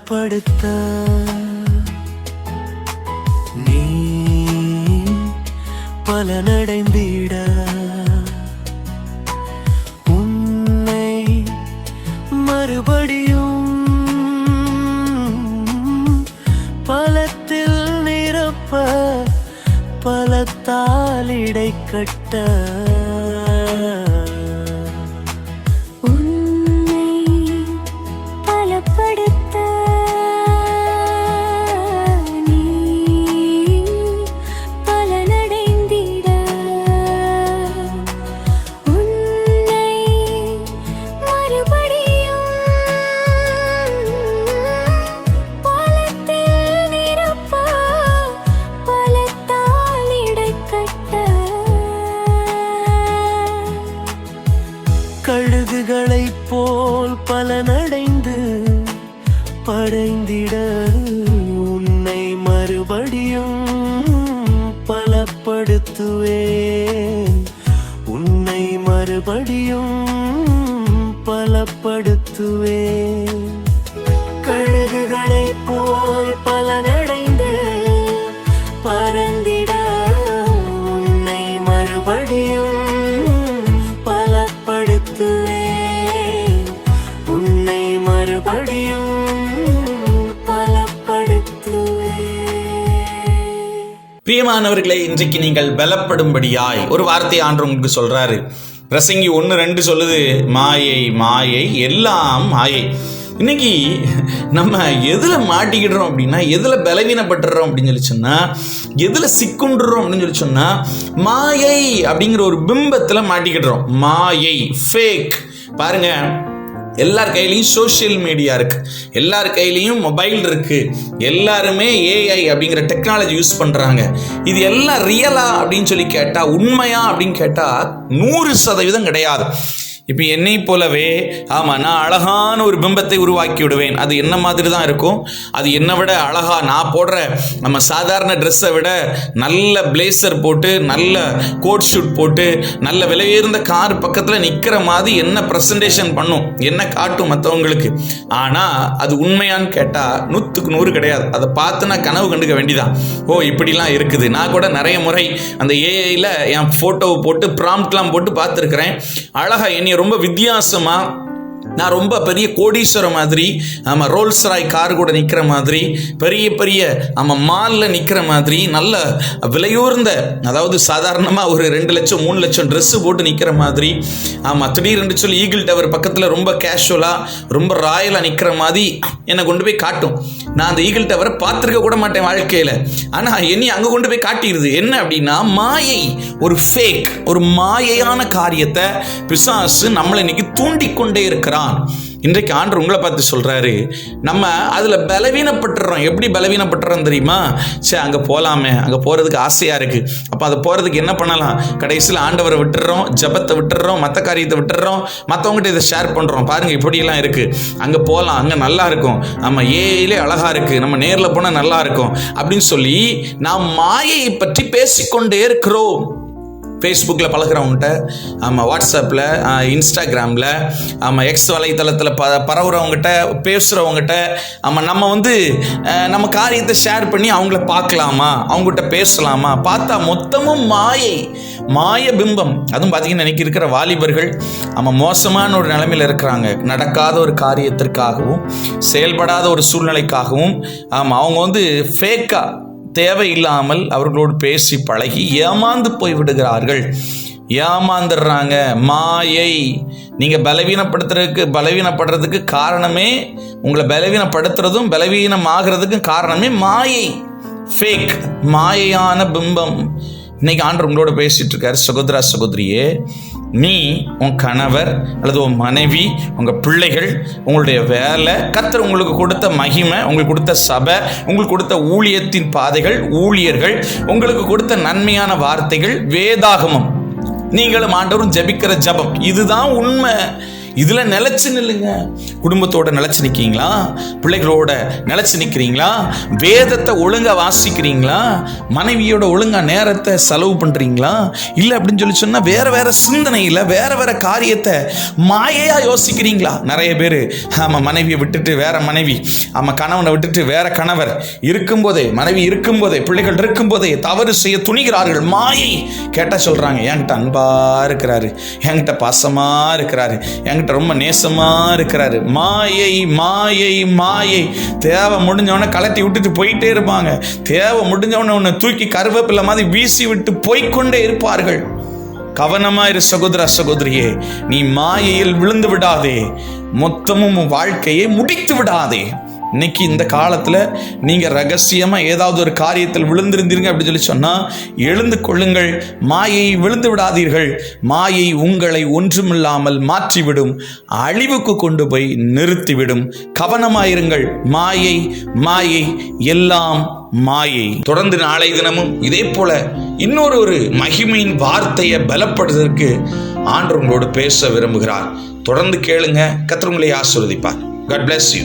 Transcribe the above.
பலப்படுத்த நீ பலனடைந்திட உன்னை மறுபடியும் பலத்தில் நிரப்ப பலத்தால் இடை கட்ட கழுகுகளைப் போல் பலனடைந்து படைந்திட உன்னை மறுபடியும் பலப்படுத்துவேன். உன்னை மறுபடியும் பலப்படுத்துவேன். கழுகுகளைப் போல் பலனடைந்து பறந்திட உன்னை மறுபடியும் உன்னை மறுபடியும் பிரியமானவர்களே, இன்றைக்கு நீங்கள் பலப்படும்படியாய் ஒரு வார்த்தை ஆண்டவர் உங்களுக்கு சொல்றாரு. பிரசங்கி 1:2 சொல்லுது, மாயை மாயை எல்லாம் மாயை. இன்னைக்கு நம்ம எதுல மாட்டிக்கிடுறோம் அப்படின்னா, எதுல பலவீனப்பட்டுறோம் அப்படின்னு சொல்லி சொன்னா, எதுல சிக்குண்டுறோம் அப்படின்னு சொல்லி சொன்னா, மாயை அப்படிங்கிற ஒரு பிம்பத்துல மாட்டிக்கிடுறோம். மாயை, ஃபேக். பாருங்க, எல்லார் கையிலையும் சோசியல் மீடியா இருக்கு, எல்லார் கையிலையும் மொபைல் இருக்கு, எல்லாருமே ஏஐ அப்படிங்கிற டெக்னாலஜி யூஸ் பண்றாங்க. இது எல்லாம் ரியலா அப்படின்னு சொல்லி கேட்டா, உண்மையா அப்படின்னு கேட்டா 100% கிடையாது. இப்போ என்னை போலவே ஆமாம், நான் அழகான ஒரு பிம்பத்தை உருவாக்கி விடுவேன். அது என்ன மாதிரி தான் இருக்கும். அது என்னை விட அழகா, நான் போடுற நம்ம சாதாரண ட்ரெஸ்ஸை விட நல்ல பிளேசர் போட்டு, நல்ல கோட் ஷூட் போட்டு, நல்ல விலை உயர்ந்த கார் பக்கத்தில் நிற்கிற மாதிரி என்ன ப்ரெசன்டேஷன் பண்ணும், என்ன காட்டும் மற்றவங்களுக்கு. ஆனால் அது உண்மையான்னு கேட்டால் 100க்கு 100 கிடையாது. அதை பார்த்து நான் கனவு கண்டுக்க வேண்டிதான். ஓ, இப்படிலாம் இருக்குது. நான் கூட நிறைய முறை அந்த ஏஐயில் என் ஃபோட்டோவை போட்டு ப்ராம்ப்ட்லாம் போட்டு பார்த்துருக்குறேன். அழகா என்னை ரொம்ப வித்தியாசமா, நான் ரொம்ப பெரிய கோடீஸ்வர மாதிரி, ஆமாம், ரோல்ஸ் ராய் கார் கூட நிற்கிற மாதிரி, பெரிய பெரிய ஆமாம் மாலில் நிற்கிற மாதிரி, நல்ல விலையூர்ந்த, அதாவது சாதாரணமாக ஒரு 2 லட்சம் 3 லட்சம் ட்ரெஸ்ஸு போட்டு நிற்கிற மாதிரி, ஆமாம், திடீர்னு சொல்லி ஈகிள் டவர் பக்கத்தில் ரொம்ப கேஷுவலாக ரொம்ப ராயலாக நிற்கிற மாதிரி என்னை கொண்டு போய் காட்டும். நான் அந்த ஈகிள் டவரை பார்த்துருக்க கூட மாட்டேன் வாழ்க்கையில். ஆனால் என்னை அங்கே கொண்டு போய் காட்டிடுது. என்ன அப்படின்னா, மாயை, ஒரு ஃபேக், ஒரு மாயையான காரியத்தை பிசாசு நம்மளை இன்னைக்கு தூண்டிக்கொண்டே இருக்கிறான். இன்றைக்கு ஆண்டவர் உங்களை பார்த்து சொல்றாரு, நம்ம அதுல பலவீனப்பட்டுறோம். எப்படி பலவீனப்பட்டுறோம் தெரியுமா? சரி, அங்க போலாமே, அங்க போறதுக்கு ஆசையா இருக்கு. அப்ப அதை போறதுக்கு என்ன பண்ணலாம்? கடைசியில் ஆண்டவரை விட்டுறோம், ஜபத்தை விட்டுறோம், மற்ற காரியத்தை விட்டுறோம், மற்றவங்ககிட்ட இதை ஷேர் பண்றோம். பாருங்க, இப்படியெல்லாம் இருக்கு, அங்க போகலாம், அங்க நல்லா இருக்கும், நம்ம ஏயிலே அழகா இருக்கு, நம்ம நேர்ல போனா நல்லா இருக்கும் அப்படின்னு சொல்லி நாம் மாயையை பற்றி பேசிக்கொண்டே இருக்கிறோம். ஃபேஸ்புக்கில் பழகிறவங்ககிட்ட, ஆமாம், வாட்ஸ்அப்பில், இன்ஸ்டாகிராமில், ஆமாம், எக்ஸ் வலைத்தளத்தில் பரவுறவங்ககிட்ட, பேசுகிறவங்ககிட்ட, ஆமாம், நம்ம நம்ம காரியத்தை ஷேர் பண்ணி அவங்கள பார்க்கலாமா, அவங்ககிட்ட பேசலாமா? பார்த்தா மொத்தமும் மாயை, மாய பிம்பம். அதுவும் பார்த்தீங்கன்னா இன்னைக்கு இருக்கிற வாலிபர்கள் ஆமாம் மோசமான ஒரு நிலைமையில் இருக்கிறாங்க. நடக்காத ஒரு காரியத்திற்காகவும், செயல்படாத ஒரு சூழ்நிலைக்காகவும், ஆமாம், அவங்க ஃபேக்காக தேவையில்லாமல் அவர்களோடு பேசி பழகி ஏமாந்து போய் விடுகிறார்கள். ஏமாந்துடுறாங்க. மாயை. நீங்க பலவீனப்படுறதுக்கு காரணமே, உங்களை பலவீனப்படுத்துறதும் பலவீனமாகிறதுக்கு காரணமே மாயை, ஃபேக், மாயையான பிம்பம். இன்னைக்கு ஆண்டவர் உங்களோட பேசிட்டு இருக்காரு. சகோதரா சகோதரியே, நீ, உன் கணவர் அல்லது உன் மனைவி, உங்கள் பிள்ளைகள், உங்களுடைய வேலை, கர்த்தர் உங்களுக்கு கொடுத்த மகிமை, உங்களுக்கு கொடுத்த சபை, உங்களுக்கு கொடுத்த ஊழியத்தின் பாதைகள், ஊழியர்கள், உங்களுக்கு கொடுத்த நன்மையான வார்த்தைகள், வேதாகமம், நீங்களும் ஆண்டவரும் ஜெபிக்கிற ஜெபம், இதுதான் உண்மை. இதுல நிலைச்சு நில்லுங்க. குடும்பத்தோட நிலைச்சு நிற்கிறீங்களா? பிள்ளைகளோட நிலைச்சு நிற்கிறீங்களா? வேதத்தை ஒழுங்கா வாசிக்கிறீங்களா? மனைவியோட ஒழுங்கா நேரத்தை செலவு பண்றீங்களா? இல்லை அப்படின்னு சொல்லி சொன்னா வேற வேற சிந்தனையில் வேற வேற காரியத்தை மாயையா யோசிக்கிறீங்களா? நிறைய பேர் ஆமாம் மனைவியை விட்டுட்டு வேற மனைவி, ஆமாம் கணவனை விட்டுட்டு வேற கணவர் இருக்கும்போதே, மனைவி இருக்கும்போதே, பிள்ளைகள் இருக்கும்போதே தவறு செய்ய துணிகிறார்கள். மாயை. கேட்டா சொல்றாங்க, என்கிட்ட அன்பா இருக்கிறாரு, என்கிட்ட பாசமா இருக்கிறாரு, என்கிட்ட ரொம்ப நேசமா இருக்கிறாரு. மாயை மாயை மாயை. தேவை முடிஞ்சவன கலட்டி விட்டுட்டு போயிட்டே இருப்பாங்க. தேவை முடிஞ்சவன உன்னை தூக்கி கருவேப்பிலை மாதிரி வீசி விட்டு போய்கொண்டே இருப்பார்கள். கவனமாயிரு சகோதர சகோதரியே, நீ மாயையில் விழுந்து விடாதே, மொத்தமும் வாழ்க்கையை முடித்து விடாதே. இன்னைக்கு இந்த காலத்தில் நீங்கள் ரகசியமாக ஏதாவது ஒரு காரியத்தில் விழுந்திருந்தீங்க அப்படின்னு சொல்லி சொன்னால் எழுந்து கொள்ளுங்கள். மாயை விழுந்து விடாதீர்கள். மாயை உங்களை ஒன்றுமில்லாமல் மாற்றிவிடும், அழிவுக்கு கொண்டு போய் நிறுத்திவிடும். கவனமாயிருங்கள். மாயை மாயை எல்லாம் மாயை. தொடர்ந்து நாளை தினமும் இதே போல இன்னொரு மகிமையின் வார்த்தையை பலப்படுவதற்கு ஆண்டவர் உங்களோடு பேச விரும்புகிறார். தொடர்ந்து கேளுங்க. கர்த்தர் உங்களை ஆசீர்வதிப்பார். God bless you.